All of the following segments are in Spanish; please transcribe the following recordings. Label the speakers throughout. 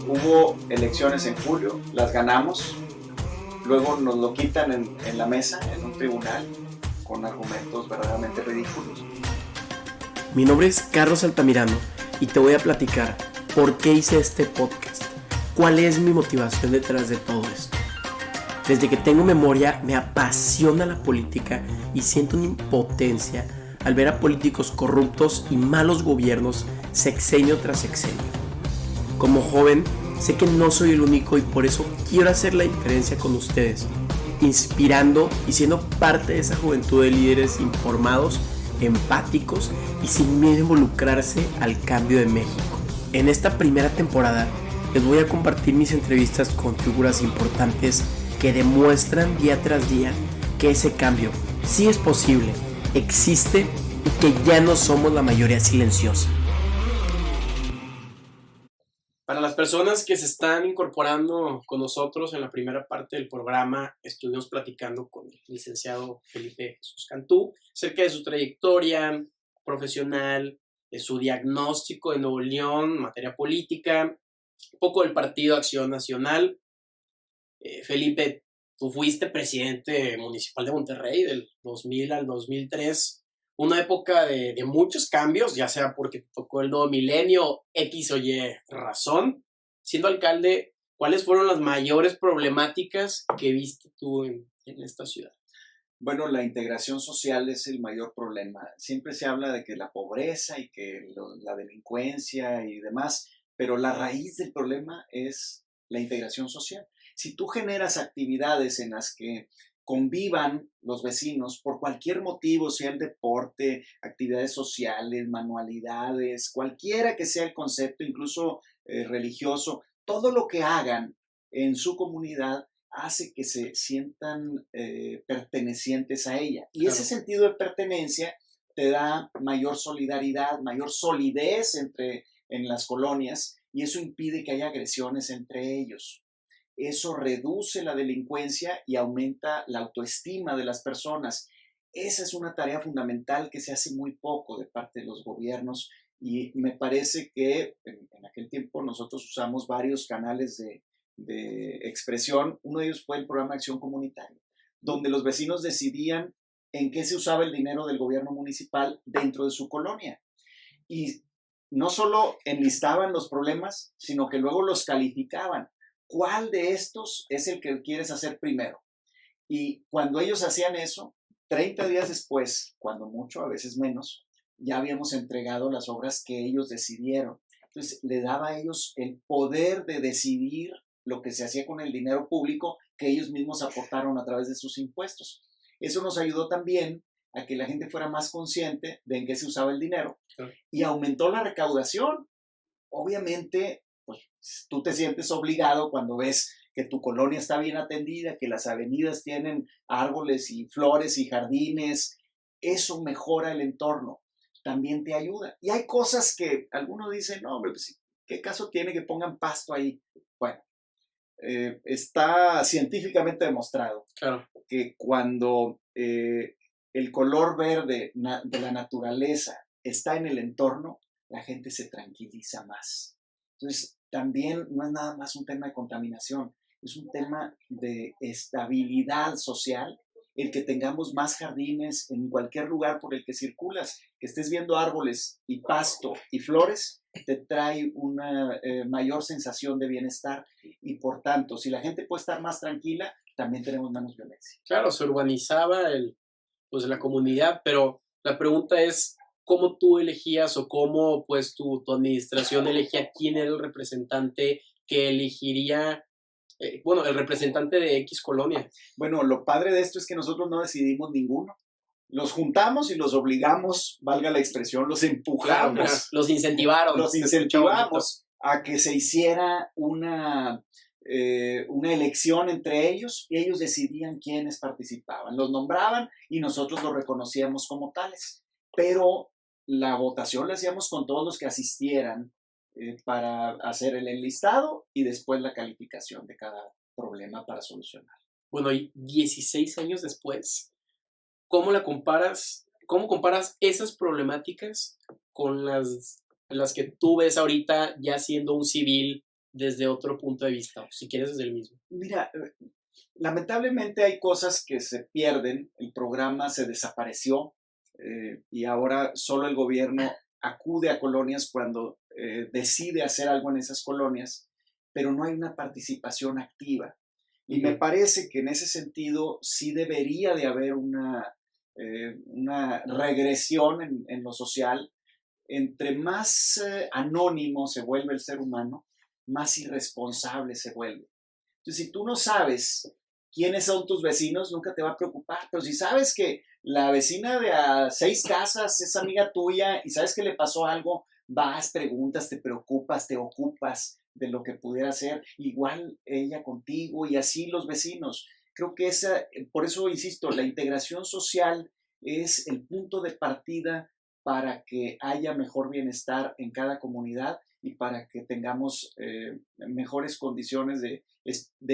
Speaker 1: Hubo elecciones en julio, las ganamos, luego nos lo quitan en la mesa, en un tribunal, con argumentos verdaderamente ridículos.
Speaker 2: Mi nombre es Carlos Altamirano y te voy a platicar por qué hice este podcast, cuál es mi motivación detrás de todo esto. Desde que tengo memoria me apasiona la política y siento una impotencia al ver a políticos corruptos y malos gobiernos sexenio tras sexenio. Como joven, sé que no soy el único y por eso quiero hacer la diferencia con ustedes, inspirando y siendo parte de esa juventud de líderes informados, empáticos y sin miedo a involucrarse al cambio de México. En esta primera temporada les voy a compartir mis entrevistas con figuras importantes que demuestran día tras día que ese cambio sí es posible, existe y que ya no somos la mayoría silenciosa. Para las personas que se están incorporando con nosotros en la primera parte del programa, estuvimos platicando con el licenciado Felipe Jesús Cantú acerca de su trayectoria profesional, de su diagnóstico de Nuevo León en materia política, un poco del Partido Acción Nacional. Felipe, tú fuiste presidente municipal de Monterrey del 2000 al 2003, una época de muchos cambios, ya sea porque te tocó el nuevo milenio, X o Y razón. Siendo alcalde, ¿cuáles fueron las mayores problemáticas que viste tú en esta ciudad?
Speaker 1: Bueno, la integración social es el mayor problema. Siempre se habla de que la pobreza y que la delincuencia y demás, pero la raíz del problema es la integración social. Si tú generas actividades en las que convivan los vecinos por cualquier motivo, sea el deporte, actividades sociales, manualidades, cualquiera que sea el concepto, incluso religioso, todo lo que hagan en su comunidad hace que se sientan pertenecientes a ella. Y ese sentido de pertenencia te da mayor solidaridad, mayor solidez en las colonias, y eso impide que haya agresiones entre ellos. Eso reduce la delincuencia y aumenta la autoestima de las personas. Esa es una tarea fundamental que se hace muy poco de parte de los gobiernos, y me parece que en aquel tiempo nosotros usamos varios canales de expresión. Uno de ellos fue el programa Acción Comunitaria, donde los vecinos decidían en qué se usaba el dinero del gobierno municipal dentro de su colonia. Y no solo enlistaban los problemas, sino que luego los calificaban. ¿Cuál de estos es el que quieres hacer primero? Y cuando ellos hacían eso, 30 días después, cuando mucho, a veces menos, ya habíamos entregado las obras que ellos decidieron. Entonces, le daba a ellos el poder de decidir lo que se hacía con el dinero público que ellos mismos aportaron a través de sus impuestos. Eso nos ayudó también a que la gente fuera más consciente de en qué se usaba el dinero, y aumentó la recaudación. Obviamente, pues tú te sientes obligado cuando ves que tu colonia está bien atendida, que las avenidas tienen árboles y flores y jardines. Eso mejora el entorno, también te ayuda. Y hay cosas que algunos dicen, no, hombre, pues, ¿qué caso tiene que pongan pasto ahí? Bueno, está científicamente demostrado que cuando el color verde de la naturaleza está en el entorno, la gente se tranquiliza más. Entonces, también no es nada más un tema de contaminación, es un tema de estabilidad social, el que tengamos más jardines en cualquier lugar por el que circulas, que estés viendo árboles y pasto y flores, te trae una mayor sensación de bienestar, y por tanto, si la gente puede estar más tranquila, también tenemos menos violencia.
Speaker 2: Claro, se urbanizaba pues, la comunidad, pero la pregunta es, ¿cómo tú elegías o cómo pues tu administración elegía quién era el representante que elegiría, el representante de X colonia?
Speaker 1: Bueno, lo padre de esto es que nosotros no decidimos ninguno. Los juntamos y los obligamos, valga la expresión, los empujamos.
Speaker 2: Claro, los incentivaron.
Speaker 1: Los incentivamos a que se hiciera una elección entre ellos, y ellos decidían quiénes participaban. Los nombraban y nosotros los reconocíamos como tales. Pero la votación la hacíamos con todos los que asistieran para hacer el enlistado y después la calificación de cada problema para solucionar.
Speaker 2: Bueno, y 16 años después, ¿cómo comparas esas problemáticas con las que tú ves ahorita ya siendo un civil desde otro punto de vista, o si quieres desde el mismo.
Speaker 1: Mira, lamentablemente hay cosas que se pierden, el programa se desapareció y ahora solo el gobierno acude a colonias cuando decide hacer algo en esas colonias, pero no hay una participación activa. Y me parece que en ese sentido sí debería de haber una regresión en lo social. Entre más anónimo se vuelve el ser humano, más irresponsable se vuelve. Entonces, si tú no sabes quiénes son tus vecinos, nunca te va a preocupar. Pero si sabes que la vecina de a 6 casas es amiga tuya y sabes que le pasó algo, vas, preguntas, te preocupas, te ocupas de lo que pudiera ser. Igual ella contigo y así los vecinos. Creo que por eso insisto, la integración social es el punto de partida para que haya mejor bienestar en cada comunidad y para que tengamos mejores condiciones de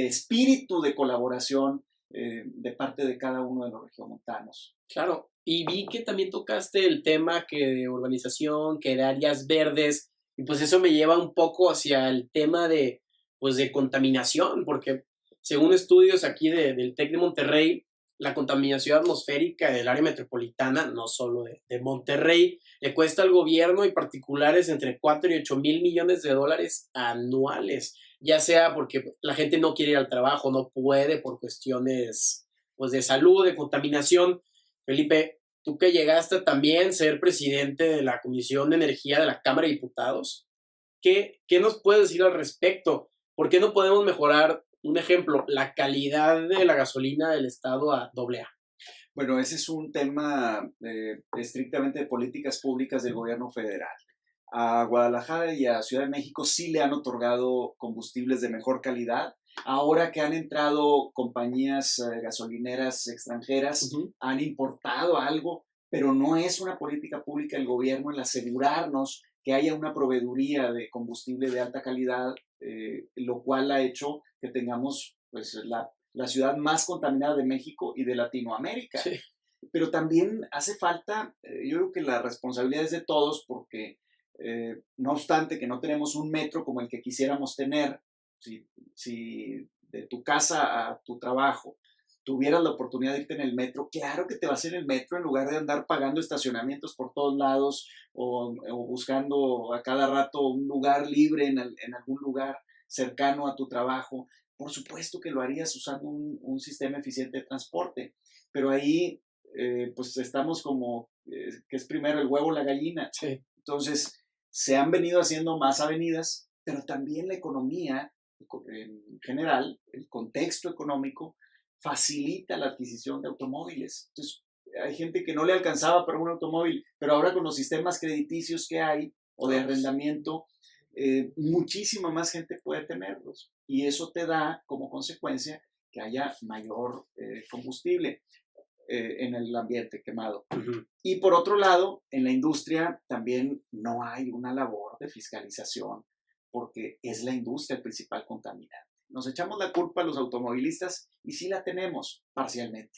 Speaker 1: espíritu de colaboración de parte de cada uno de los regiomontanos.
Speaker 2: Claro, y vi que también tocaste el tema que de urbanización, que de áreas verdes, y pues eso me lleva un poco hacia el tema de, pues de contaminación, porque según estudios aquí del TEC de Monterrey, la contaminación atmosférica del área metropolitana, no solo de Monterrey, le cuesta al gobierno y particulares entre 4 y 8 mil millones de dólares anuales, ya sea porque la gente no quiere ir al trabajo, no puede por cuestiones pues, de salud, de contaminación. Felipe, tú que llegaste también a ser presidente de la Comisión de Energía de la Cámara de Diputados, ¿qué nos puedes decir al respecto? ¿Por qué no podemos mejorar, un ejemplo, la calidad de la gasolina del estado a AA?
Speaker 1: Bueno, ese es un tema estrictamente de políticas públicas del gobierno federal. A Guadalajara y a Ciudad de México sí le han otorgado combustibles de mejor calidad. Ahora que han entrado compañías gasolineras extranjeras, han importado algo, pero no es una política pública del gobierno el asegurarnos que haya una proveeduría de combustible de alta calidad, lo cual ha hecho que tengamos pues, la ciudad más contaminada de México y de Latinoamérica.
Speaker 2: Sí.
Speaker 1: Pero también hace falta, yo creo que la responsabilidad es de todos porque no obstante que no tenemos un metro como el que quisiéramos tener, si de tu casa a tu trabajo tuvieras la oportunidad de irte en el metro, claro que te vas en el metro en lugar de andar pagando estacionamientos por todos lados o buscando a cada rato un lugar libre en algún lugar cercano a tu trabajo. Por supuesto que lo harías usando un sistema eficiente de transporte, pero ahí pues estamos como, que es primero el huevo o la gallina.
Speaker 2: Sí.
Speaker 1: Entonces, se han venido haciendo más avenidas, pero también la economía en general, el contexto económico, facilita la adquisición de automóviles. Entonces, hay gente que no le alcanzaba para un automóvil, pero ahora con los sistemas crediticios que hay o de arrendamiento, muchísima más gente puede tenerlos. Y eso te da como consecuencia que haya mayor combustible en el ambiente quemado.
Speaker 2: Uh-huh.
Speaker 1: Y por otro lado, en la industria también no hay una labor de fiscalización porque es la industria el principal contaminante. Nos echamos la culpa a los automovilistas y sí la tenemos parcialmente,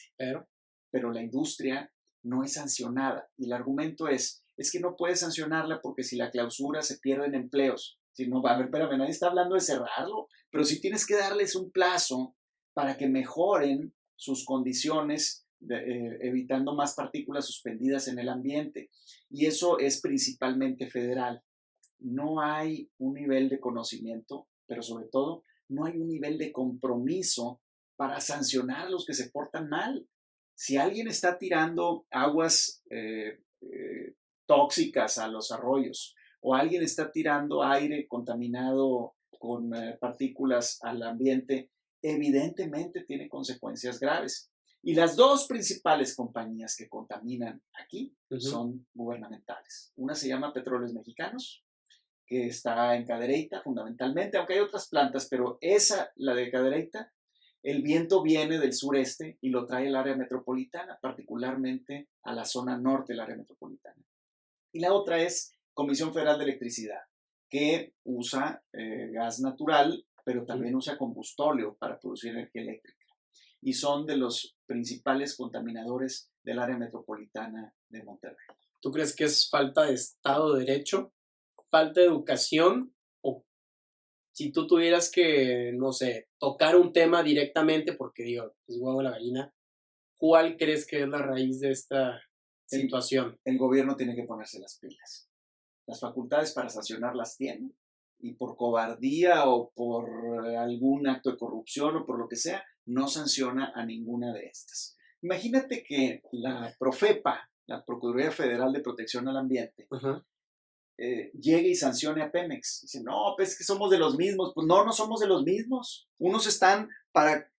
Speaker 1: pero la industria no es sancionada y el argumento es que no puedes sancionarla porque si la clausura se pierden empleos. Si no, a ver, espérame, nadie está hablando de cerrarlo, pero sí tienes que darles un plazo para que mejoren sus condiciones evitando más partículas suspendidas en el ambiente. Y eso es principalmente federal. No hay un nivel de conocimiento, pero sobre todo no hay un nivel de compromiso para sancionar a los que se portan mal. Si alguien está tirando aguas tóxicas a los arroyos o alguien está tirando aire contaminado con partículas al ambiente, evidentemente tiene consecuencias graves. Y las dos principales compañías que contaminan aquí son gubernamentales. Una se llama Petróleos Mexicanos, que está en Cadereyta fundamentalmente, aunque hay otras plantas, pero esa, la de Cadereyta, el viento viene del sureste y lo trae al área metropolitana, particularmente a la zona norte del área metropolitana. Y la otra es Comisión Federal de Electricidad, que usa gas natural, pero también usa combustóleo para producir energía eléctrica. Y son de los principales contaminadores del área metropolitana de Monterrey.
Speaker 2: ¿Tú crees que es falta de Estado de Derecho, falta de educación o si tú tuvieras que, no sé, tocar un tema directamente, porque digo, es huevo de la gallina, ¿cuál crees que es la raíz de esta
Speaker 1: El,
Speaker 2: situación?
Speaker 1: el gobierno tiene que ponerse las pilas. Las facultades para sancionar las tiene, y por cobardía o por algún acto de corrupción o por lo que sea, no sanciona a ninguna de estas. Imagínate que la Profepa, la Procuraduría Federal de Protección al Ambiente,
Speaker 2: Ajá.
Speaker 1: llegue y sancione a Pemex. Dice, no, pues es que somos de los mismos. Pues no, no somos de los mismos. Unos están para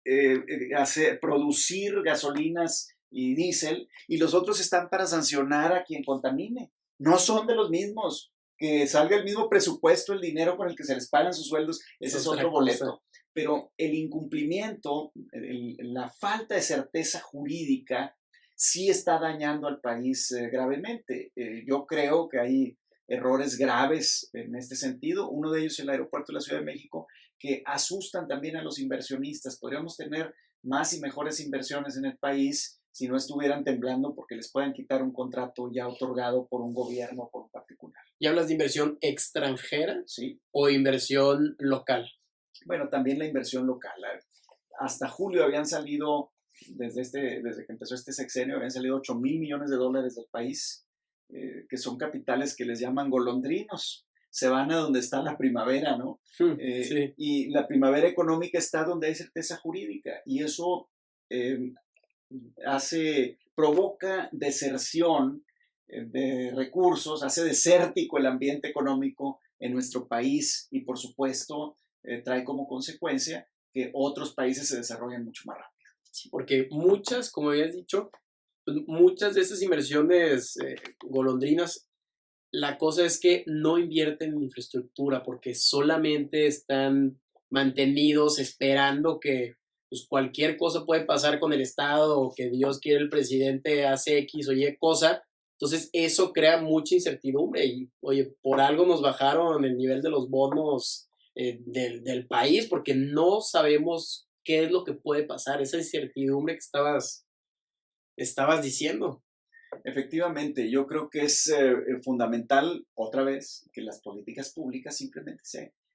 Speaker 1: producir gasolinas y diésel, y los otros están para sancionar a quien contamine. No son de los mismos. Que salga el mismo presupuesto, el dinero con el que se les pagan sus sueldos, ese es otro boleto. Pero el incumplimiento, la falta de certeza jurídica, sí está dañando al país gravemente. Yo creo que hay errores graves en este sentido. Uno de ellos es el aeropuerto de la Ciudad de México, que asustan también a los inversionistas. Podríamos tener más y mejores inversiones en el país si no estuvieran temblando porque les puedan quitar un contrato ya otorgado por un gobierno o por un particular.
Speaker 2: ¿Y hablas de inversión extranjera?
Speaker 1: Sí.
Speaker 2: ¿O inversión local?
Speaker 1: Bueno, también la inversión local. Hasta julio habían salido, desde que empezó este sexenio, habían salido 8,000 millones de dólares del país, que son capitales que les llaman golondrinos. Se van a donde está la primavera, ¿no?
Speaker 2: Sí.
Speaker 1: Y la primavera económica está donde hay certeza jurídica, y eso provoca deserción de recursos, hace desértico el ambiente económico en nuestro país, y por supuesto trae como consecuencia que otros países se desarrollen mucho más rápido.
Speaker 2: Sí, porque muchas, como habías dicho, pues muchas de estas inversiones golondrinas, la cosa es que no invierten en infraestructura porque solamente están mantenidos esperando que pues, cualquier cosa puede pasar con el Estado, o que Dios quiere el presidente hace X o Y cosa. Entonces eso crea mucha incertidumbre y, oye, por algo nos bajaron el nivel de los bonos del país, porque no sabemos qué es lo que puede pasar, esa incertidumbre que estabas diciendo.
Speaker 1: Efectivamente, yo creo que es fundamental, otra vez, que las políticas públicas simplemente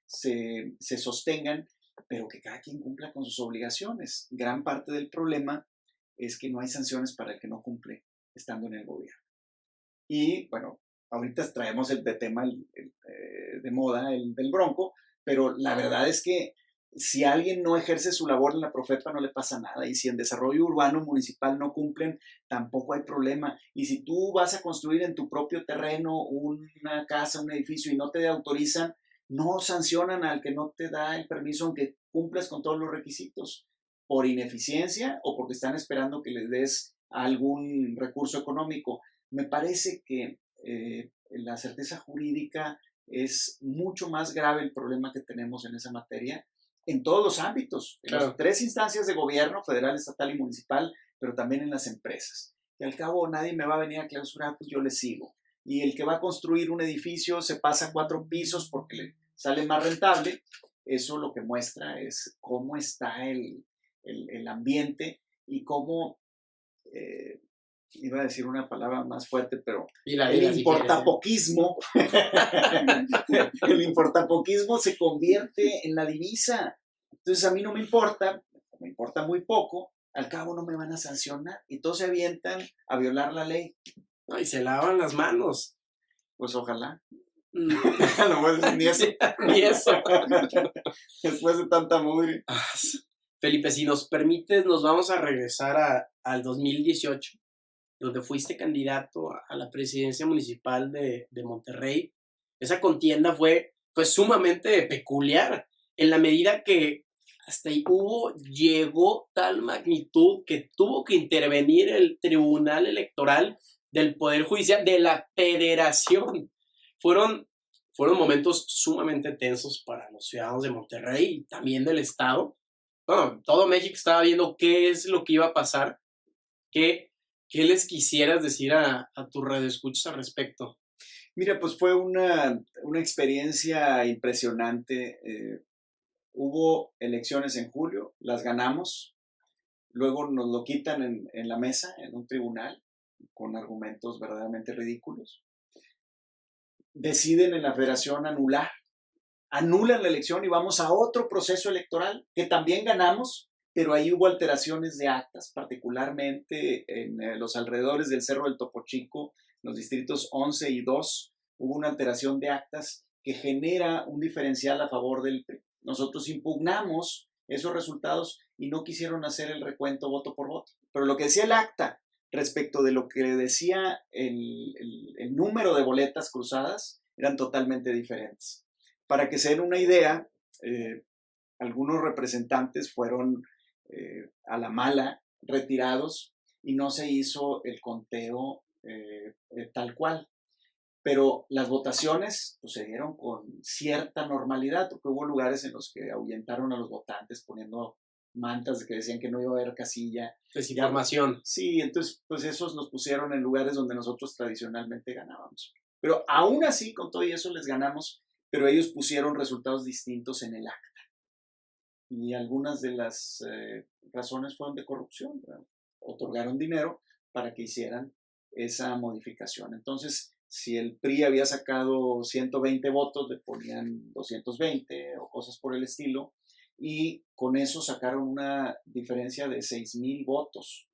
Speaker 1: se sostengan, pero que cada quien cumpla con sus obligaciones. Gran parte del problema es que no hay sanciones para el que no cumple estando en el gobierno. Y bueno, ahorita traemos de tema de moda el del Bronco, pero la verdad es que si alguien no ejerce su labor en la Profepa no le pasa nada, y si en desarrollo urbano municipal no cumplen, tampoco hay problema. Y si tú vas a construir en tu propio terreno una casa, un edificio, y no te autorizan, no sancionan al que no te da el permiso aunque cumplas con todos los requisitos, por ineficiencia o porque están esperando que les des algún recurso económico. Me parece que la certeza jurídica es mucho más grave el problema que tenemos en esa materia, en todos los ámbitos, en las 3 instancias de gobierno, federal, estatal y municipal, pero también en las empresas. Y al cabo nadie me va a venir a clausurar, pues yo le sigo. Y el que va a construir un edificio se pasa 4 pisos porque le sale más rentable. Eso lo que muestra es cómo está el ambiente y cómo, iba a decir una palabra más fuerte, pero el importapoquismo, el importapoquismo se convierte en la divisa. Entonces a mí no me importa muy poco, al cabo no me van a sancionar, y todos se avientan a violar la ley.
Speaker 2: No, y se lavan las manos.
Speaker 1: Pues ojalá.
Speaker 2: No
Speaker 1: puedes decir ni eso.
Speaker 2: Ni eso.
Speaker 1: Después de tanta mugre.
Speaker 2: Felipe, si nos permites, nos vamos a regresar al 2018, donde fuiste candidato a la presidencia municipal de Monterrey. Esa contienda fue sumamente peculiar, en la medida que hasta ahí llegó tal magnitud que tuvo que intervenir el Tribunal Electoral del Poder Judicial de la Federación. Fueron momentos sumamente tensos para los ciudadanos de Monterrey y también del estado. Bueno, todo México estaba viendo qué es lo que iba a pasar. ¿Qué les quisieras decir a tu radioescuchas al respecto?
Speaker 1: Mira, pues fue una experiencia impresionante. Hubo elecciones en julio, las ganamos, luego nos lo quitan en la mesa, en un tribunal, con argumentos verdaderamente ridículos. Deciden en la federación anular anulan la elección y vamos a otro proceso electoral que también ganamos, pero ahí hubo alteraciones de actas, particularmente en los alrededores del Cerro del Topo Chico, los distritos 11 y 2, hubo una alteración de actas que genera un diferencial a favor del PRI. Nosotros impugnamos esos resultados y no quisieron hacer el recuento voto por voto. Pero lo que decía el acta respecto de lo que decía el número de boletas cruzadas eran totalmente diferentes. Para que se den una idea, algunos representantes fueron a la mala retirados y no se hizo el conteo tal cual. Pero las votaciones pues, se dieron con cierta normalidad, porque hubo lugares en los que ahuyentaron a los votantes poniendo mantas de que decían que no iba a haber casilla.
Speaker 2: Desinformación.
Speaker 1: Sí, entonces pues esos los pusieron en lugares donde nosotros tradicionalmente ganábamos. Pero aún así, con todo y eso les ganamos, pero ellos pusieron resultados distintos en el acta. Y algunas de las razones fueron de corrupción, ¿verdad? Otorgaron dinero para que hicieran esa modificación. Entonces, si el PRI había sacado 120 votos, le ponían 220 o cosas por el estilo, y con eso sacaron una diferencia de 6,000 votos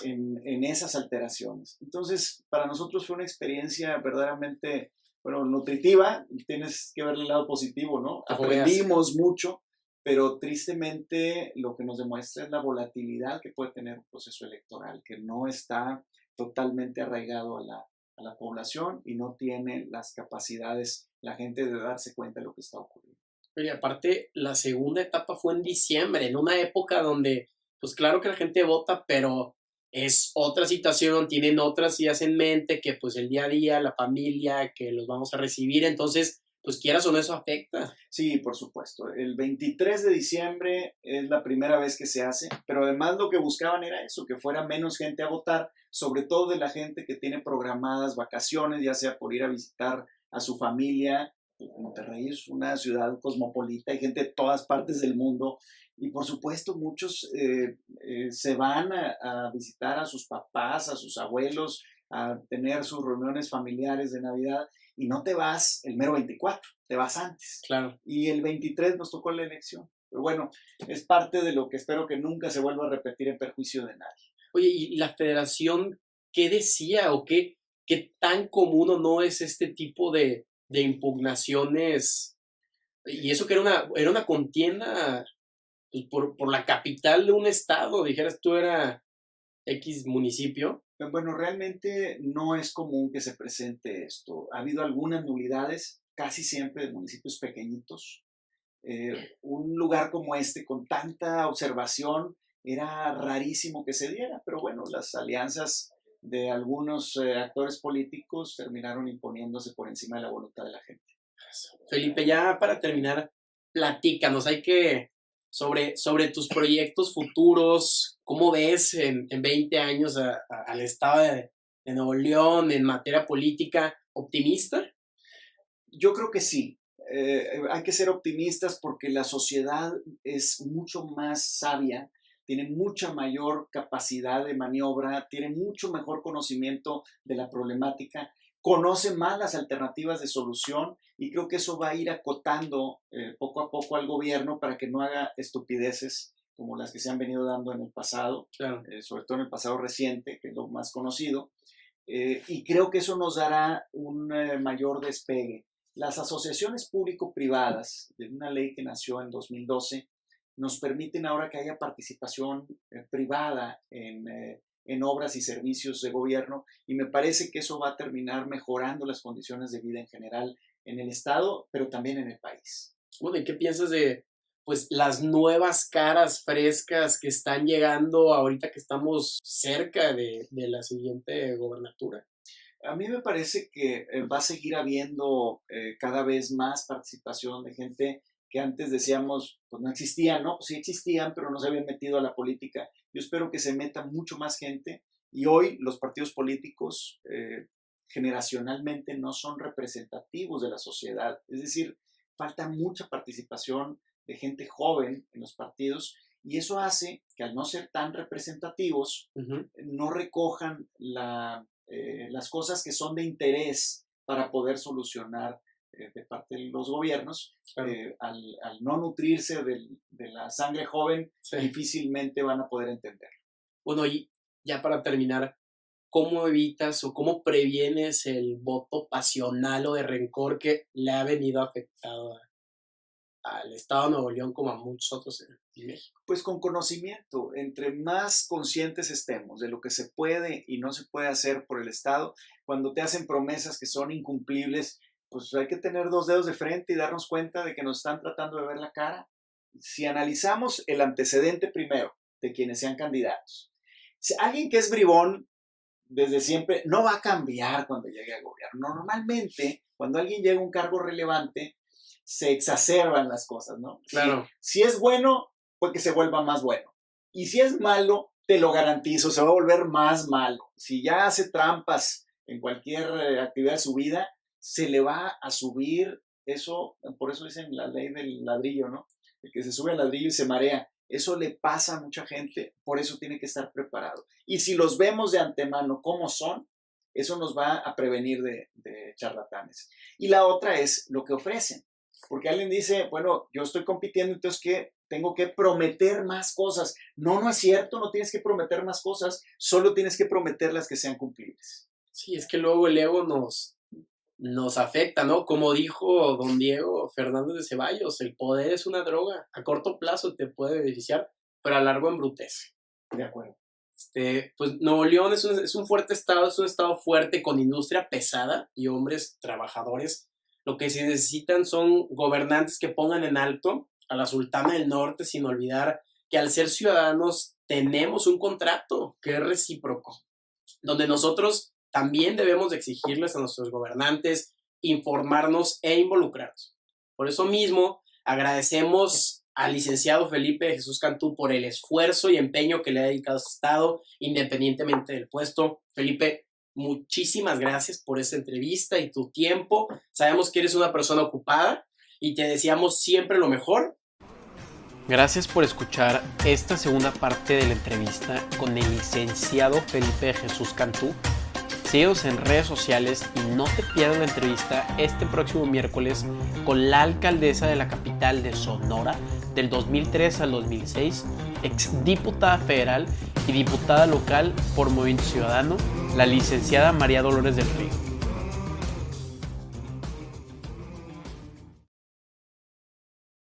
Speaker 1: en esas alteraciones. Entonces, para nosotros fue una experiencia verdaderamente, bueno, nutritiva, tienes que ver el lado positivo, ¿no? Aprendimos mucho, pero tristemente lo que nos demuestra es la volatilidad que puede tener un proceso electoral, que no está totalmente arraigado a la población y no tiene las capacidades la gente de darse cuenta de lo que está ocurriendo.
Speaker 2: Pero y aparte, la segunda etapa fue en diciembre, en una época donde, pues claro que la gente vota, pero es otra situación, tienen otras ideas en mente, que pues el día a día, la familia, que los vamos a recibir, entonces, pues quieras o no, eso afecta.
Speaker 1: Sí, por supuesto. El 23 de diciembre es la primera vez que se hace, pero además lo que buscaban era eso, que fuera menos gente a votar, sobre todo de la gente que tiene programadas vacaciones, ya sea por ir a visitar a su familia. Monterrey es una ciudad cosmopolita, hay gente de todas partes del mundo y por supuesto muchos se van a visitar a sus papás, a sus abuelos, a tener sus reuniones familiares de Navidad y no te vas el mero 24, te vas antes.
Speaker 2: Claro.
Speaker 1: Y el 23 nos tocó la elección. Pero bueno, es parte de lo que espero que nunca se vuelva a repetir en perjuicio de nadie.
Speaker 2: Oye, ¿y la federación qué decía o qué tan común o no es este tipo de impugnaciones? Y eso que era una contienda pues, por la capital de un estado, dijeras tú, era X municipio.
Speaker 1: Bueno, realmente no es común que se presente esto. Ha habido algunas nulidades, casi siempre de municipios pequeñitos. Un lugar como este, con tanta observación, era rarísimo que se diera, pero bueno, las alianzas de algunos actores políticos terminaron imponiéndose por encima de la voluntad de la gente.
Speaker 2: Felipe, ya para terminar, platícanos, sobre tus proyectos futuros, ¿cómo ves en 20 años al estado de Nuevo León en materia política? ¿Optimista?
Speaker 1: Yo creo que sí. Hay que ser optimistas porque la sociedad es mucho más sabia, tiene mucha mayor capacidad de maniobra, tiene mucho mejor conocimiento de la problemática, conoce más las alternativas de solución y creo que eso va a ir acotando poco a poco al gobierno para que no haga estupideces como las que se han venido dando en el pasado,
Speaker 2: Claro.
Speaker 1: Sobre todo en el pasado reciente, que es lo más conocido, y creo que eso nos dará un mayor despegue. Las asociaciones público-privadas, de una ley que nació en 2012, nos permiten ahora que haya participación privada en obras y servicios de gobierno y me parece que eso va a terminar mejorando las condiciones de vida en general en el Estado, pero también en el país.
Speaker 2: Bueno, ¿y qué piensas de pues, las nuevas caras frescas que están llegando ahorita que estamos cerca de la siguiente gobernatura?
Speaker 1: A mí me parece que va a seguir habiendo cada vez más participación de gente que antes decíamos, pues no existían, ¿no? Pues sí existían, pero no se habían metido a la política. Yo espero que se meta mucho más gente y hoy los partidos políticos generacionalmente no son representativos de la sociedad. Es decir, falta mucha participación de gente joven en los partidos y eso hace que al no ser tan representativos, no recojan las cosas que son de interés para poder solucionar de parte de los gobiernos.
Speaker 2: Claro.
Speaker 1: Al no nutrirse de la sangre joven,
Speaker 2: Sí.
Speaker 1: difícilmente van a poder entender.
Speaker 2: Bueno, y ya para terminar, ¿cómo evitas o cómo previenes el voto pasional o de rencor que le ha venido afectado al Estado de Nuevo León como a muchos otros en México?
Speaker 1: Pues con conocimiento, entre más conscientes estemos de lo que se puede y no se puede hacer por el Estado, cuando te hacen promesas que son incumplibles, pues hay que tener 2 dedos de frente y darnos cuenta de que nos están tratando de ver la cara. Si analizamos el antecedente primero de quienes sean candidatos, si alguien que es bribón desde siempre no va a cambiar cuando llegue al gobierno. Normalmente, cuando alguien llega a un cargo relevante, se exacerban las cosas, ¿no?
Speaker 2: Claro.
Speaker 1: Si es bueno, pues que se vuelva más bueno. Y si es malo, te lo garantizo, se va a volver más malo. Si ya hace trampas en cualquier actividad de su vida, se le va a subir eso, por eso dicen la ley del ladrillo, ¿no? El que se sube al ladrillo y se marea. Eso le pasa a mucha gente, por eso tiene que estar preparado. Y si los vemos de antemano cómo son, eso nos va a prevenir de charlatanes. Y la otra es lo que ofrecen. Porque alguien dice, bueno, yo estoy compitiendo, entonces ¿qué? Tengo que prometer más cosas. No, no es cierto, no tienes que prometer más cosas, solo tienes que prometer las que sean cumplibles.
Speaker 2: Sí, es que luego el ego nos afecta, ¿no? Como dijo don Diego Fernández de Ceballos, el poder es una droga. A corto plazo te puede beneficiar, pero a largo embrutece.
Speaker 1: De acuerdo.
Speaker 2: Pues Nuevo León es un fuerte estado, es un estado fuerte con industria pesada y hombres trabajadores. Lo que se necesitan son gobernantes que pongan en alto a la Sultana del Norte, sin olvidar que al ser ciudadanos tenemos un contrato que es recíproco, donde nosotros también debemos de exigirles a nuestros gobernantes informarnos e involucrarnos. Por eso mismo agradecemos al licenciado Felipe Jesús Cantú por el esfuerzo y empeño que le ha dedicado a su estado, independientemente del puesto. Felipe, muchísimas gracias por esta entrevista y tu tiempo. Sabemos que eres una persona ocupada y te deseamos siempre lo mejor. Gracias por escuchar esta segunda parte de la entrevista con el licenciado Felipe Jesús Cantú. Síguenos en redes sociales y no te pierdas la entrevista este próximo miércoles con la alcaldesa de la capital de Sonora del 2003 al 2006, exdiputada federal y diputada local por Movimiento Ciudadano, la licenciada María Dolores del Río.